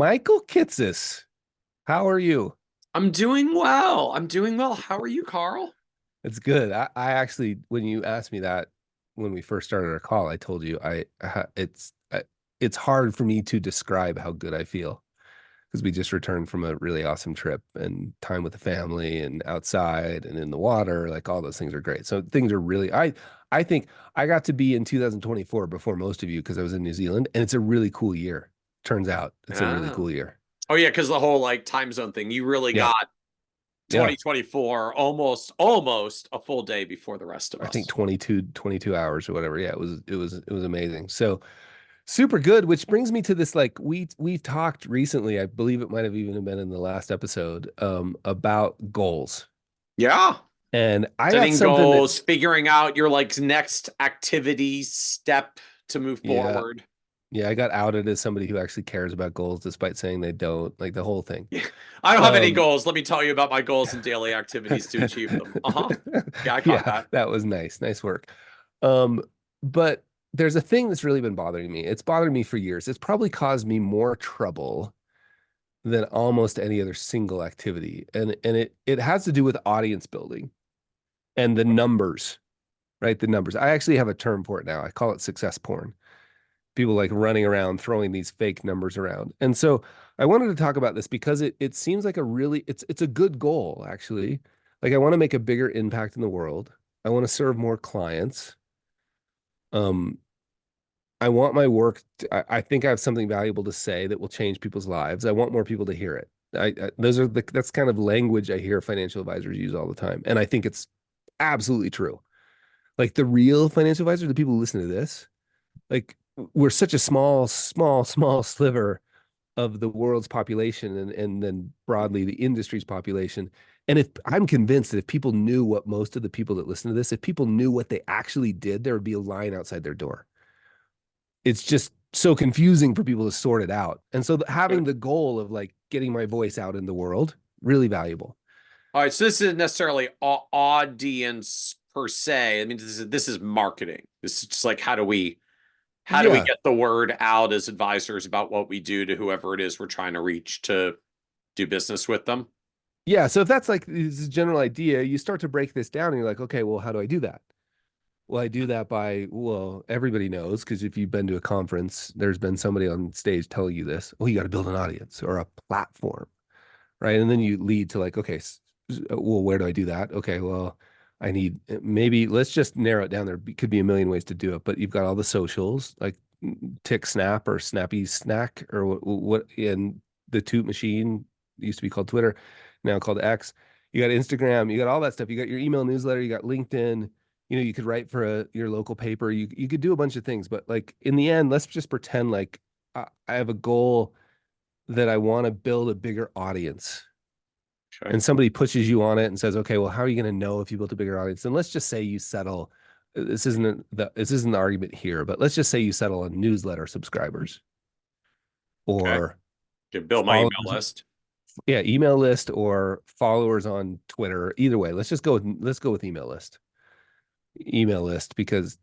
Michael Kitces, how are you? I'm doing well. I'm doing well. How are you, Carl? It's good. I actually, when you asked me that when we first started our call, I told you it's hard for me to describe how good I feel because we just returned from a really awesome trip and time with the family and outside and in the water. Like all those things are great. So things are really, I think I got to be in 2024 before most of you because I was in New Zealand, and it's a really cool year. Turns out it's a really Oh, cool year. oh yeah, because the whole like time zone thing, you really Yeah. got Yeah. 2024 almost a full day before the rest of I think us. 22 hours or whatever. Yeah, it was amazing. So super good, which brings me to this, like we talked recently, I believe it might have even been in the last episode, about goals. Yeah. And I got Setting something that, goals, figuring out your like next activity step to move yeah, forward. yeah, I got outed as somebody who actually cares about goals despite saying they don't, like the whole thing. Yeah. I don't have any Um goals. Let me tell you about my goals and daily activities to achieve them. Uh-huh. Yeah, I caught Yeah, that. that was nice. Nice work. But there's a thing that's really been bothering me. It's bothered me for years. It's probably caused me more trouble than almost any other single activity. And it has to do with audience building and the numbers, right? The numbers. I actually have a term for it now. I call it success porn. People like running around throwing these fake numbers around. And so I wanted to talk about this because it seems like it's a good goal, actually. Like I want to make a bigger impact in the world. I want to serve more clients. Um, I want my work I think I have something valuable to say that will change people's lives. I want more people to hear it. That's kind of language I hear financial advisors use all the time. And I think it's absolutely true. Like the real financial advisor, the people who listen to this, like we're such a small sliver of the world's population, and then broadly the industry's population. And if I'm convinced that if people knew what most of the people that listen to this, if people knew what they actually did, there would be a line outside their door. It's just so confusing for people to sort it out. And so having the goal of like getting my voice out in the world, really valuable. All right, so this isn't necessarily audience per se. I mean, this is marketing. This is just like how do we Yeah. get the word out as advisors about what we do to whoever it is we're trying to reach to do business with them. Yeah. So if that's like this general idea, you start to break this down and you're like, okay, well, how do I do that? Well, I do that by, well, everybody knows because if you've been to a conference, there's been somebody on stage telling you this. Well, you got to build an audience or a platform, right? And then you lead to like, okay, well, where do I do that? Okay, well, I need maybe let's just narrow it down. There could be a million ways to do it, but you've got all the socials like Tick Snap or Snappy Snack or what, and the Toot Machine used to be called Twitter, now called X. You got Instagram, you got all that stuff. You got your email newsletter, you got LinkedIn. You could write for your local paper. You could do a bunch of things, but like in the end, let's just pretend like I have a goal that I want to build a bigger audience, Okay. and somebody pushes you on it and says, okay, well, how are you going to know if you built a bigger audience? And let's just say you settle. This isn't the argument here, but let's just say you settle on newsletter subscribers Okay. or Okay, build my email followers. list. Yeah, email list or followers on Twitter. Either way, let's go with email list. Email list because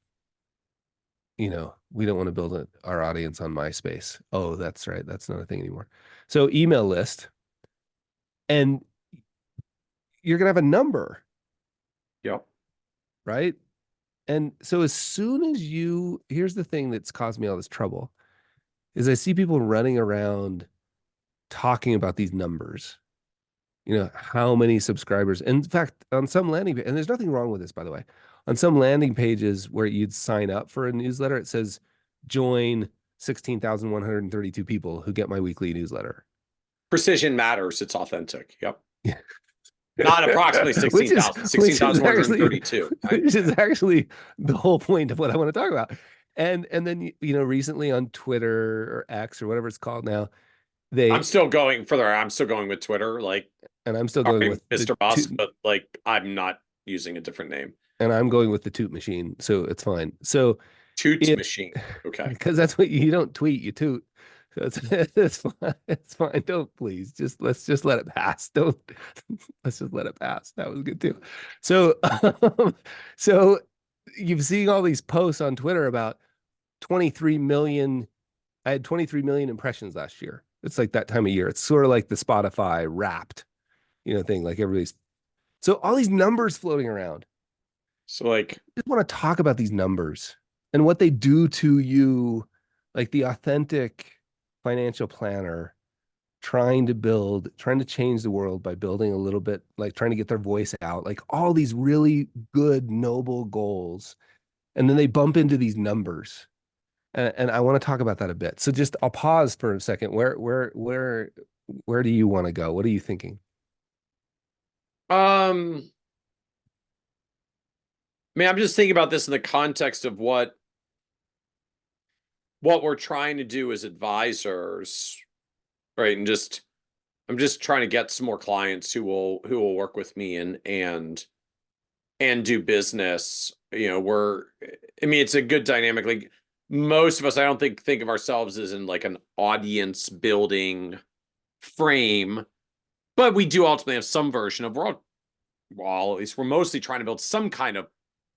we don't want to build our audience on MySpace. Oh, that's right. That's not a thing anymore. So email list, and you're gonna have a number, Yep. right? And so as soon as here's the thing that's caused me all this trouble is I see people running around talking about these numbers, how many subscribers. In fact, on some and there's nothing wrong with this, by the way. On some landing pages where you'd sign up for a newsletter, it says join 16,132 people who get my weekly newsletter. Precision matters. It's authentic. Yep. Not approximately which is 16,000, which is actually 16,132. Right? which is actually the whole point of what I want to talk about. And then recently on Twitter or X or whatever it's called now, I'm they still going further. I'm still going with Twitter. Like, and I'm still going sorry, with the Mr. Boss, toot but like I'm not using a different name. and I'm going with the toot machine, so it's fine. So Toot if machine. Okay. because that's what you don't tweet, you toot. So it's it's fine. It's fine. Don't please let's just let it pass. Don't let's just let it pass. That was good too. So so you've seen all these posts on Twitter about 23 million. I had 23 million impressions last year. It's like that time of year. It's sort of like the Spotify Wrapped, thing. Like everybody's so all these numbers floating around. So like, I just want to talk about these numbers and what they do to you, like the authentic financial planner trying to change the world by building a little bit, like trying to get their voice out, like all these really good, noble goals. And then they bump into these numbers. And I want to talk about that a bit. So just I'll pause for a second. Where do you want to go? What are you thinking? um, man, I'm just thinking about this in the context of what we're trying to do as advisors, right? And just I'm just trying to get some more clients who will work with me and do business. I mean, it's a good dynamic. Like most of us, I don't think of ourselves as in like an audience building frame, but we do ultimately have some version of well, at least we're mostly trying to build some kind of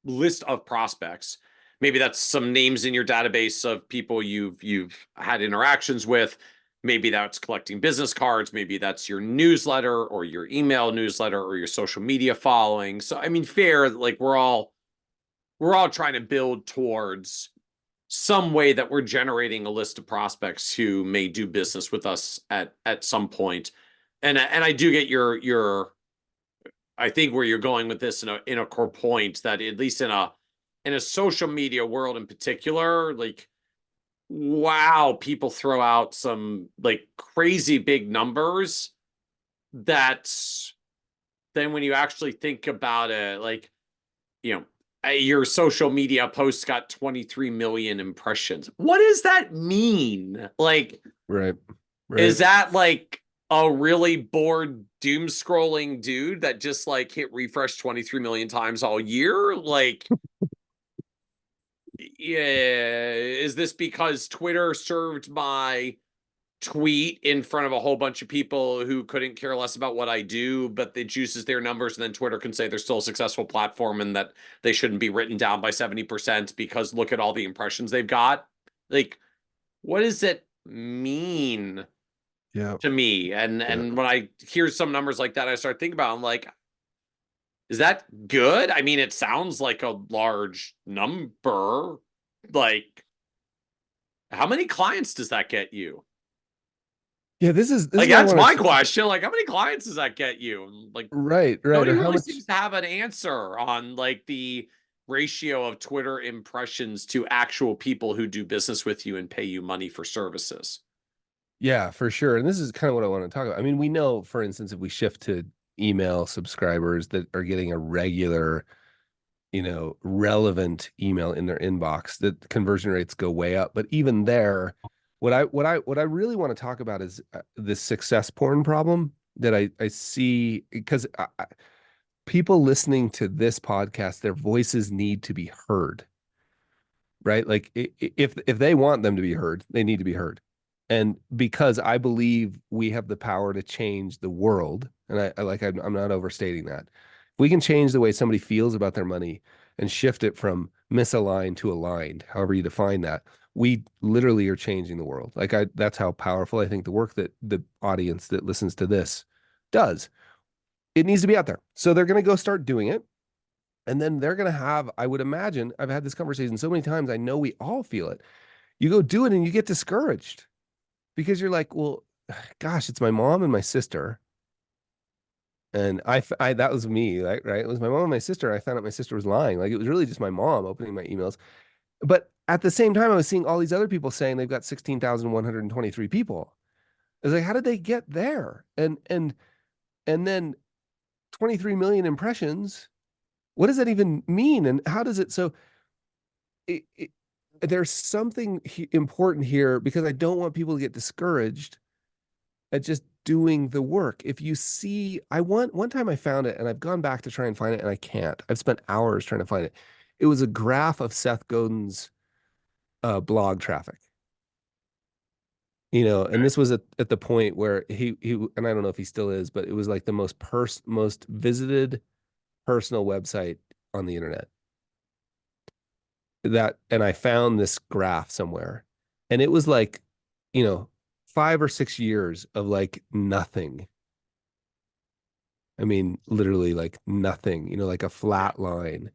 list of prospects. Maybe that's some names in your database of people you've had interactions with. Maybe that's collecting business cards. Maybe that's your newsletter or your email newsletter or your social media following. So I mean, fair, like we're all trying to build towards some way that we're generating a list of prospects who may do business with us at some point. And I do get your I think where you're going with this in a core point that at least in a social media world in particular, like wow, people throw out some like crazy big numbers that then when you actually think about it, like, you know, your social media post got 23 million impressions. What does that mean? Like, Right. Right. is that like a really bored doom scrolling dude that just like hit refresh 23 million times all year? Like, yeah, is this because Twitter served my tweet in front of a whole bunch of people who couldn't care less about what I do, but it juices their numbers, and then Twitter can say they're still a successful platform and that they shouldn't be written down by 70% because look at all the impressions they've got? Like, what does it mean Yeah. to me? And Yeah. and when I hear some numbers like that, I start thinking about it, I'm like, is that good? I mean, it sounds like a large number. Like, how many clients does that get you? Yeah. This is Like what I that's want my to question. Like, how many clients does that get you? Like, right, right. nobody Or how really much seems to have an answer on like the ratio of Twitter impressions to actual people who do business with you and pay you money for services. yeah, for sure. And this is kind of what I want to talk about. I mean, we know, for instance, if we shift to email subscribers that are getting a regular, relevant email in their inbox, that conversion rates go way up. But even there, what I really want to talk about is this success porn problem that I see because people listening to this podcast, their voices need to be heard, right? Like if they want them to be heard, they need to be heard. And because I believe we have the power to change the world, and I'm not overstating that. If we can change the way somebody feels about their money and shift it from misaligned to aligned, however you define that, we literally are changing the world. That's how powerful I think the work that the audience that listens to this does. It needs to be out there. So they're going to go start doing it. And then they're going to have, I would imagine, I've had this conversation so many times. I know we all feel it. You go do it and you get discouraged because you're like, well, gosh, it's my mom and my sister. And that was me, right? It was my mom and my sister. I found out my sister was lying. Like it was really just my mom opening my emails. But at the same time, I was seeing all these other people saying they've got 16,123 people. I was like, how did they get there? And then 23 million impressions. What does that even mean? And how does it so it there's something important here because I don't want people to get discouraged at just doing the work. If you see, I want one time I found it and I've gone back to try and find it and I can't. I've spent hours trying to find it. It was a graph of Seth Godin's blog traffic. And Okay. this was at the point where he and I don't know if he still is, but it was like the most visited personal website on the internet. And I found this graph somewhere and it was like, you know, 5 or 6 years of like nothing. I mean, literally like nothing, like a Yeah. flat line.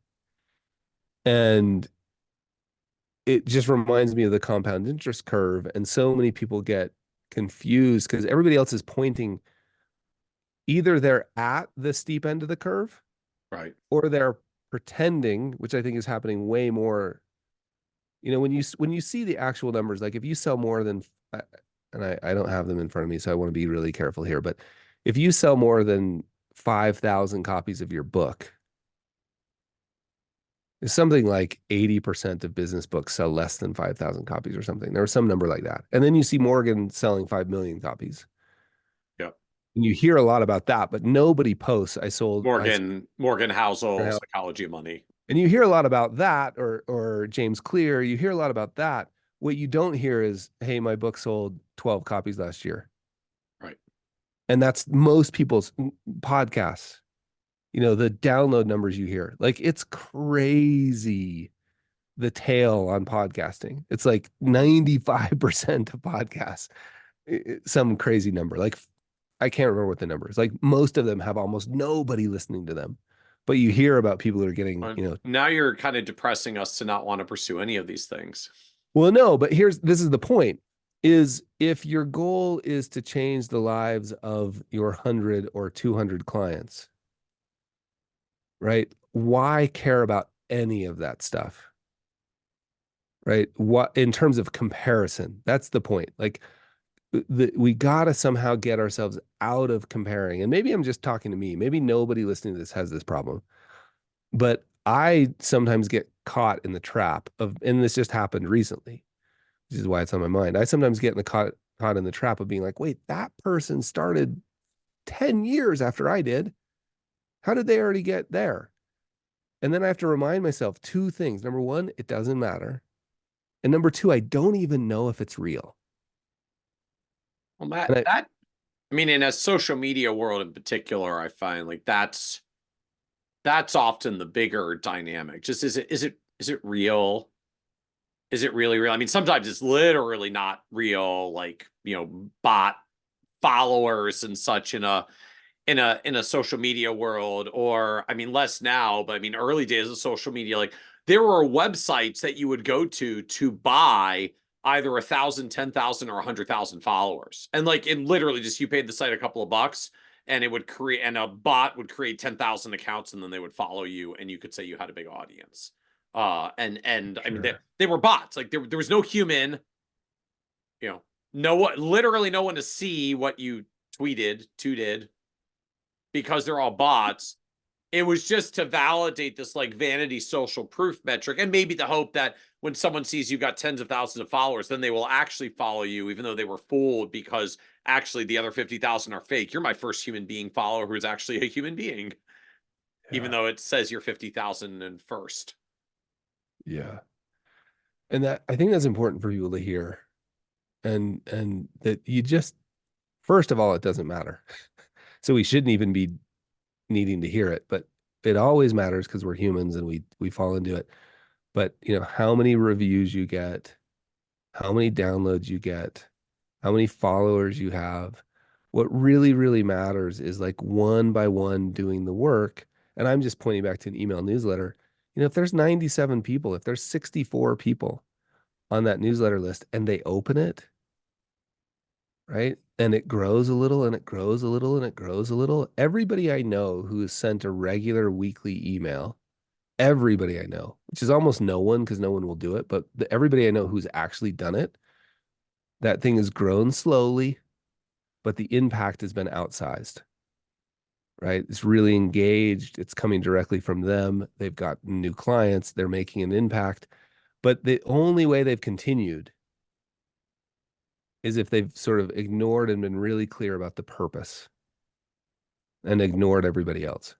And it just reminds me of the compound interest curve. And so many people get confused because everybody else is pointing, either they're at the steep end of the curve Right. or they're pretending, which I think is happening way more. When you see the actual numbers, like if you sell more than, and I don't have them in front of me, so I want to be really careful here, but if you sell more than 5,000 copies of your book, it's something like 80% of business books sell less than 5,000 copies or something. There was some number like that. And then you see Morgan selling 5 million copies. Yep. And you hear a lot about that, but nobody posts, I sold, Morgan Housel, Psychology of Money. and you hear a lot about that, or James Clear, you hear a lot about that. What you don't hear is, hey, my book sold 12 copies last year. Right. And that's most people's podcasts. The download numbers you hear. Like it's crazy, the tail on podcasting. It's like 95% of podcasts, some crazy number. Like I can't remember what the number is. Like most of them have almost nobody listening to them. But you hear about people who are getting, Now you're kind of depressing us to not want to pursue any of these things. well, no, but this is the point, is if your goal is to change the lives of your 100 or 200 clients, right? Why care about any of that stuff? Right? What in terms of comparison? That's the point. Like we gotta somehow get ourselves out of comparing. And maybe I'm just talking to me. Maybe nobody listening to this has this problem. But I sometimes get caught in the trap of, and this just happened recently, which is why it's on my mind. I sometimes get caught in the trap of being like, wait, that person started 10 years after I did. How did they already get there? And then I have to remind myself two things. Number one, it doesn't matter. And number two, I don't even know if it's real. Well, And I, I mean, in a social media world in particular, I find like that's often the bigger dynamic. Just is it real? Is it really real? I mean, sometimes it's literally not real, like, bot followers and such in a social media world, or I mean less now, but I mean early days of social media, like there were websites that you would go to buy either 1,000, 10,000, or 100,000 followers, and like it literally just you paid the site a couple of bucks and it would create, and a bot would create 10,000 accounts and then they would follow you and you could say you had a big audience. And I mean sure. they were bots, like there was no human, you know no one, literally no one to see what you tweeted, tooted, because they're all bots. It was just to validate this like vanity social proof metric, and maybe the hope that when someone sees you got tens of thousands of followers, then they will actually follow you, even though they were fooled because actually the other 50,000 are fake. You're my first human being follower who's actually a human being, even Yeah. though it says you're 50,000 and first. Yeah. And that I think that's important for people to hear. And that you just first of all, it doesn't matter. So we shouldn't even be needing to hear it, but it always matters because we're humans and we fall into it. But how many reviews you get, how many downloads you get, how many followers you have. What really, really matters is like one by one doing the work. And I'm just pointing back to an email newsletter. If there's 97 people, if there's 64 people on that newsletter list and they open it, right? And it grows a little and it grows a little and it grows a little. Everybody I know who has sent a regular weekly email, everybody I know, which is almost no one because no one will do it, but everybody I know who's actually done it, that thing has grown slowly, but the impact has been outsized, right? It's really engaged. It's coming directly from them. They've got new clients. They're making an impact. But the only way they've continued is if they've sort of ignored and been really clear about the purpose and ignored everybody else.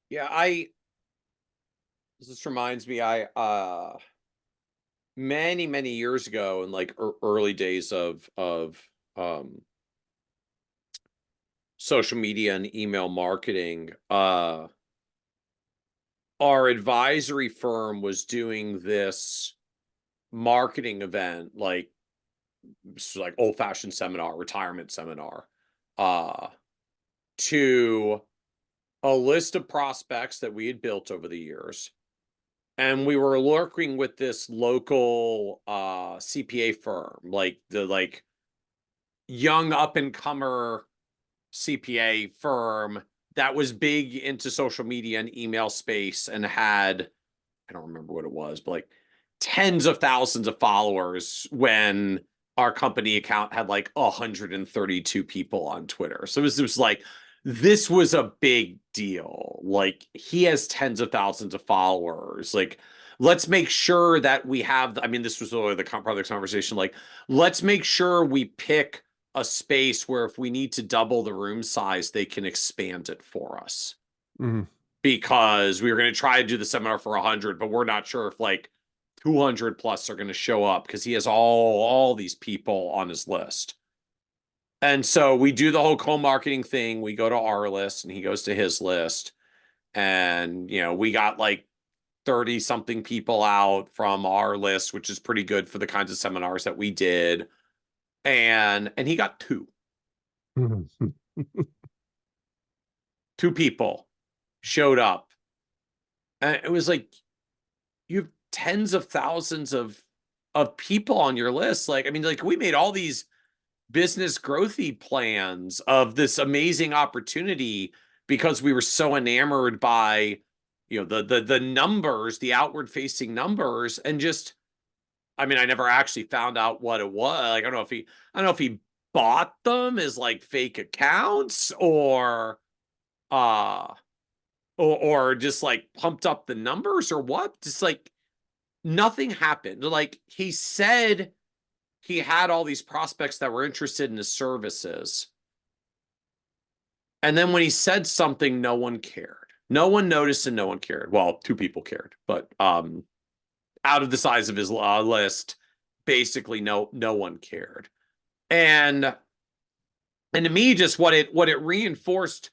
Yeah, I this reminds me, I many many years ago in like early days of um social media and email marketing, our advisory firm was doing this marketing event, like like old-fashioned seminar, retirement seminar, uh, to a list of prospects that we had built over the years. And we were working with this local CPA firm, like the young up and comer CPA firm that was big into social media and email space and had, I don't remember what it was, but like tens of thousands of followers when our company account had like 132 people on Twitter. So it was like, this was a big deal. Like, he has tens of thousands of followers. Like, let's make sure that we have, I mean, this was really the part of the conversation. Like, let's make sure we pick a space where if we need to double the room size, they can expand it for us. Mhm. Because we were going to try to do the seminar for 100, but we're not sure if like 200 plus are going to show up because he has all these people on his list. And so we do the whole co-marketing thing. We go to our list and he goes to his list. And, you know, we got like 30 something people out from our list, which is pretty good for the kinds of seminars that we did. And he got two. Mhm. Two people showed up. And it was like, you have tens of thousands of people on your list. Like, I mean, like, we made all these business growthy plans of this amazing opportunity because we were so enamored by, you know, the numbers, the outward facing numbers. And just, I mean, I never actually found out what it was. Like, I don't know if he bought them as like fake accounts or uh or just like pumped up the numbers or what. Just like, nothing happened. Like, he said he had all these prospects that were interested in his services. And then when he said something, no one cared. No one noticed and no one cared. Well, two people cared, but out of the size of his list, basically no one cared. And to me, just what it reinforced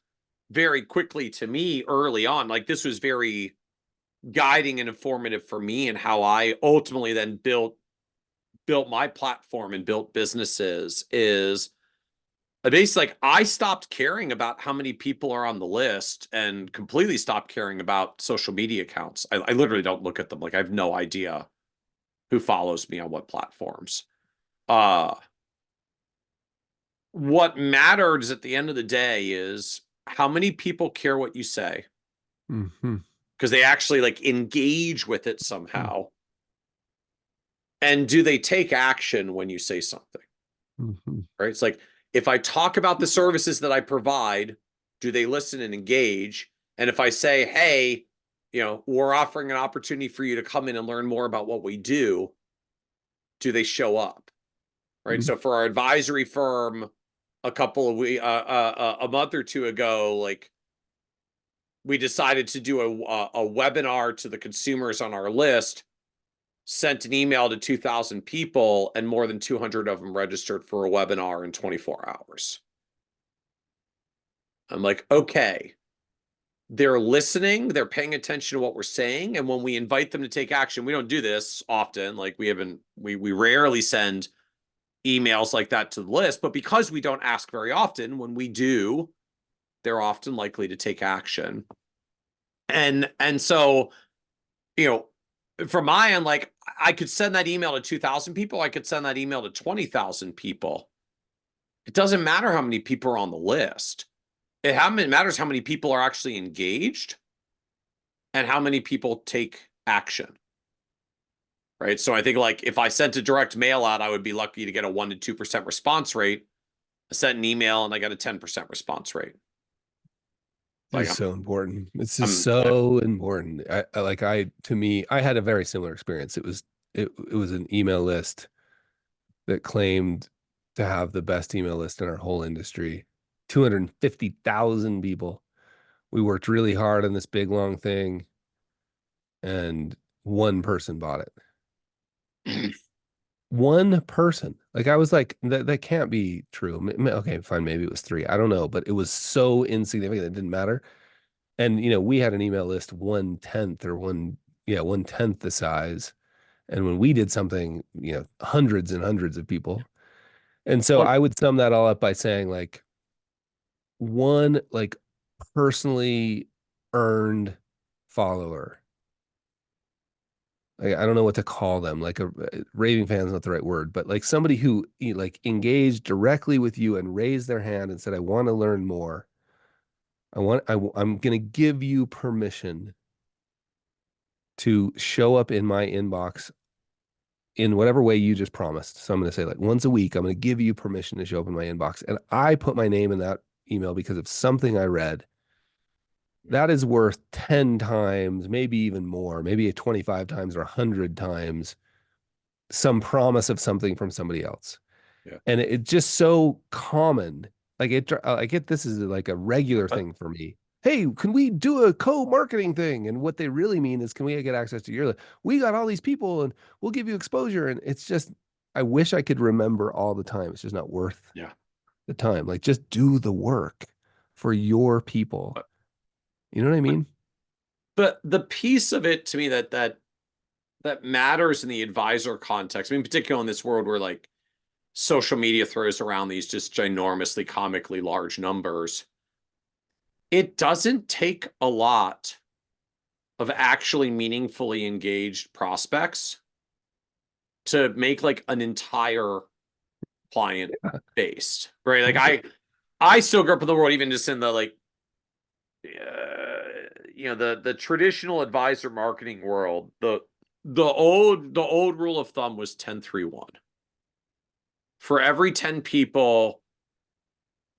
very quickly to me early on, like, this was very guiding and informative for me and how I ultimately then built my platform and built businesses, is basically like, I stopped caring about how many people are on the list and completely stopped caring about social media accounts. I literally don't look at them. Like, I have no idea who follows me on what platforms. Uh, what matters at the end of the day is how many people care what you say, Mhm. because they actually like engage with it somehow. And do they take action when you say something? Mhm. Right? It's like, if I talk about the services that I provide, do they listen and engage? And if I say, hey, you know, we're offering an opportunity for you to come in and learn more about what we do they show up? Right? Mhm. So for our advisory firm, a month or two ago, like, we decided to do a webinar to the consumers on our list, sent an email to 2,000 people, and more than 200 of them registered for a webinar in 24 hours. I'm like, okay, they're listening, they're paying attention to what we're saying. And when we invite them to take action, we don't do this often. Like, we rarely send emails like that to the list, but because we don't ask very often, when we do, they're often likely to take action. And so, you know, from my end, like, I could send that email to 2,000 people. I could send that email to 20,000 people. It doesn't matter how many people are on the list. It matters how many people are actually engaged and how many people take action. Right. So I think, like, if I sent a direct mail out, I would be lucky to get a 1% to 2% response rate. I sent an email and I got a 10% response rate. Like, It's so important. It's just yeah. so important. To me, I had a very similar experience. It was an email list that claimed to have the best email list in our whole industry. 250,000 people. We worked really hard on this big long thing, and one person bought it. One person. Like, I was like, that can't be true. Okay, fine, maybe it was three. I don't know, but it was so insignificant it didn't matter. And we had an email list 1/10 or 1/10 the size. And when we did something, hundreds and hundreds of people. And so Well, I would sum that all up by saying like one like personally earned follower. I don't know what to call them. Like a raving fan is not the right word, but like somebody who like engaged directly with you and raised their hand and said, "I want to learn more. I'm going to give you permission to show up in my inbox in whatever way you just promised." So I'm going to say like once a week, I'm going to give you permission to show up in my inbox. And I put my name in that email because of something I read that is worth 10 times, maybe even more, maybe 25 times or 100 times some promise of something from somebody else. yeah. And it's just so common. Like I get this is like a regular But thing for me. Hey, can we do a co-marketing thing? And what they really mean is, can we get access to your, we got all these people and we'll give you exposure. And it's just, I wish I could remember all the time. It's just not worth yeah. the time. Like just do the work for your people. But, You know what I but mean? but the piece of it to me that matters in the advisor context, I mean, particularly in this world where like social media throws around these just ginormously comically large numbers, it doesn't take a lot of actually meaningfully engaged prospects to make like an entire client base, right? Like Totally. I still grew up in the world, even just in the like, the traditional advisor marketing world. The old rule of thumb was 10-3-1. For every 10 people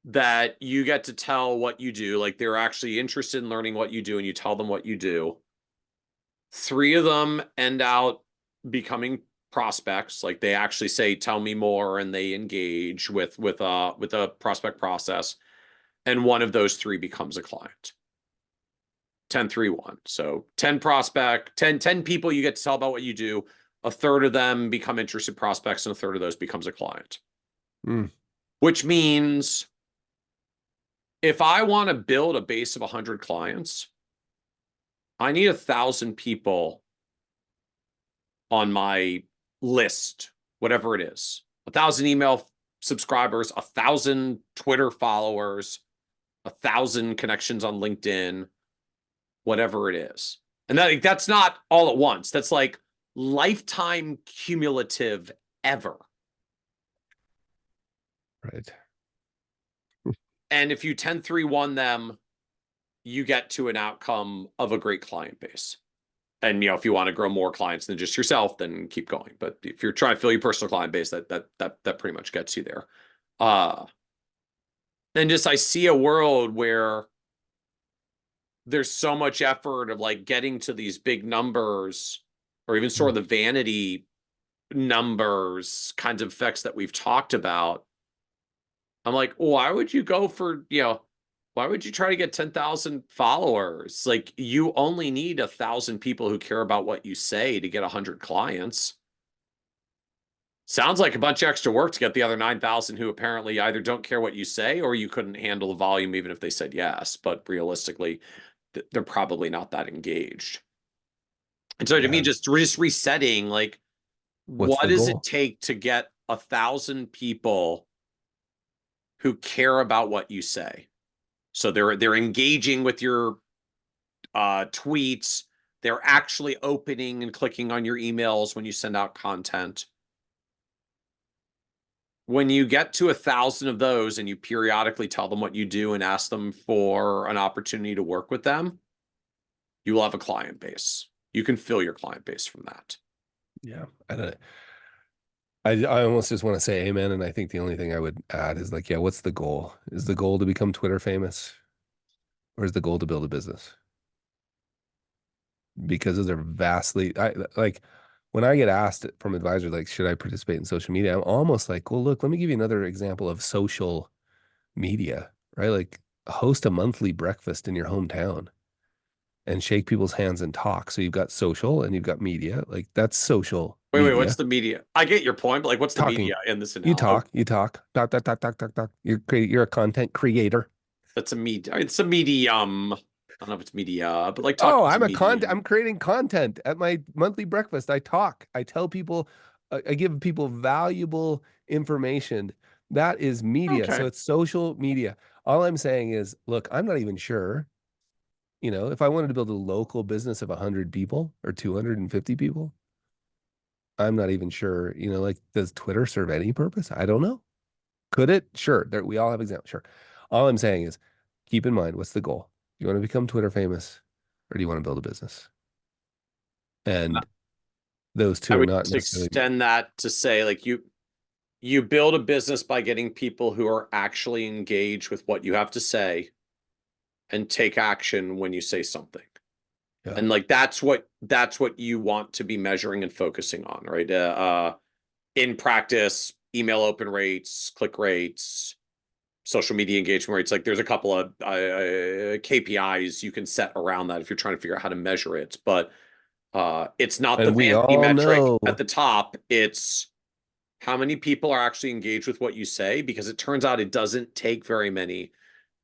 that you get to tell what you do, like they're actually interested in learning what you do, and you tell them what you do, 3 of them end out becoming prospects. Like they actually say, "Tell me more," and they engage with a prospect process, and one of those 3 becomes a client. 10-3-1. So 10 prospect, 10 people you get to tell about what you do. A third of them become interested prospects, and a third of those becomes a client. Mm, Which means if I want to build a base of 100 clients, I need 1,000 people on my list, whatever it is. 1,000 email subscribers, 1,000 Twitter followers, 1,000 connections on LinkedIn, whatever it is. And that's not all at once. That's like lifetime cumulative ever. right. And if you 10-3-1 them, you get to an outcome of a great client base. And if you want to grow more clients than just yourself, then keep going. But if you're trying to fill your personal client base, that pretty much gets you there. Uh and just I see a world where there's so much effort of like getting to these big numbers, or even sort of the vanity numbers kinds of effects that we've talked about. I'm like, why would you go for, why would you try to get 10,000 followers? Like you only need 1,000 people who care about what you say to get 100 clients. Sounds like a bunch of extra work to get the other 9,000 who apparently either don't care what you say, or you couldn't handle the volume even if they said yes. But realistically, they're probably not that engaged. And so to me, Yeah. just resetting, like, What's what the does it goal? take to get 1,000 people who care about what you say? So they're engaging with your tweets. They're actually opening and clicking on your emails when you send out content. When you get to 1,000 of those and you periodically tell them what you do and ask them for an opportunity to work with them, you will have a client base. You can fill your client base from that. Yeah. I don't I almost just want to say amen. And I think the only thing I would add is like, yeah, what's the goal? Is the goal to become Twitter famous, or is the goal to build a business? Because those are vastly, I like when I get asked from advisors, like, should I participate in social media? I'm almost like, well, look, let me give you another example of social media, right? Like host a monthly breakfast in your hometown and shake people's hands and talk. So you've got social and you've got media. Like that's social Wait, what's media. the media? I get your point, but like, what's the Talking. media in this You analogy? talk, you talk, talk, talk, talk, talk, talk, talk. You're a content creator. That's a media. It's a medium. I don't know if it's media, but like Oh, talking is a I'm medium. creating content at my monthly breakfast. I talk. I tell people I give people valuable information That is media. So Okay. it's social media. All I'm saying is, look, I'm not even sure, if I wanted to build a local business of 100 people or 250 people, I'm not even sure, like, does Twitter serve any purpose? I don't know. Could it? Sure. There, we all have examples. Sure. All I'm saying is keep in mind, what's the goal? Do you want to become Twitter famous or do you want to build a business? And those I two are would not just necessarily, extend that to say like you build a business by getting people who are actually engaged with what you have to say and take action when you say something. yeah. And like that's what you want to be measuring and focusing on, right? In practice, email open rates, click rates, social media engagement rates. Like there's a couple of KPIs you can set around that if you're trying to figure out how to measure it. But it's not the And we vanity all metric know, at the top. It's how many people are actually engaged with what you say, because it turns out it doesn't take very many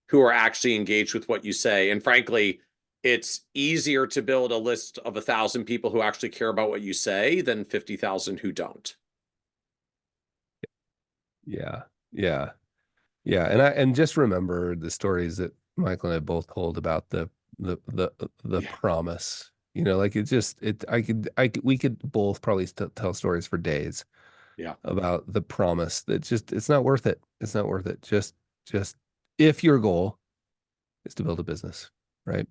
who are actually engaged with what you say. And frankly, it's easier to build a list of 1,000 people who actually care about what you say than 50,000 who don't. yeah, yeah, yeah. And just remember the stories that Michael and I both told about the Yeah. promise. Like it just it we could both probably tell stories for days Yeah. about the promise that just it's not worth it. It's not worth it. Just if your goal is to build a business, right?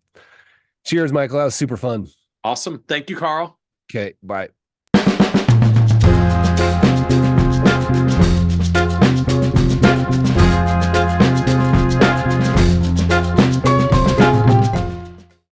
Cheers, Michael. That was super fun. Awesome. Thank you, Carl. Okay, bye.